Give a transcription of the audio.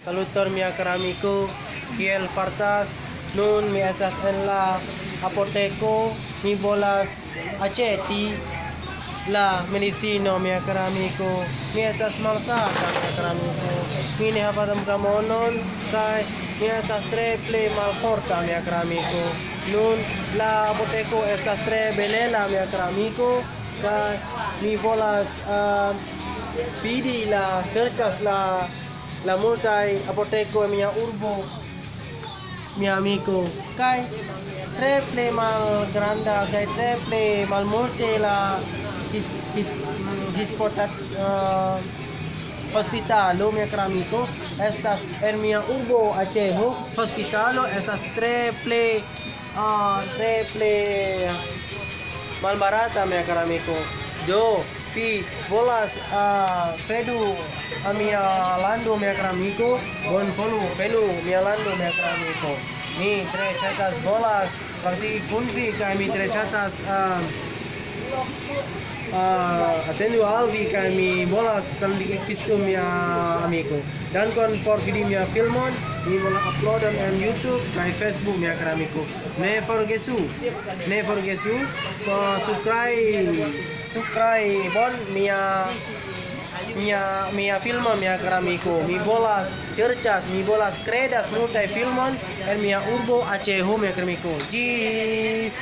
Saluton mia caro amico, kiel fartas? Nun mi estas en la apoteko, mi volas aĉeti la medicino mia caro amico. Mi estas malsata mia caro amico. Mi ne havas mutan monon kaj mi estas tre plej malforta mia caro amico. Nun la apoteko estas tre belela mia caro amico kaj mi volas vidi la serĉas la multaj apoteko en mia urbo mia amico kaj tre plej malgranda kaj tre plej malmulte la hospitalo mia caro amico estas en mia urbo Aĉeho. Hospitalo estas tre plej malbarata mia caro amico. Do vi volas vedu a mia lando mia caro amico, bonvolu venu mia lando mia caro amico. Mi tre ŝatas volas praktiki kun vi kaj mi tre ŝatas atendu al vi kaj mi volas saluti mia amico. Dankon por vidi mia filmon, mi volas uploadan en YouTube kaj Facebook mia caro amico. Ne forgesu subscribe bon mia filmon mia caro amico. Mi volas cercas, mi volas kredas multaj filmon en mia urbo Aĉeho mia caro amico. Ĝis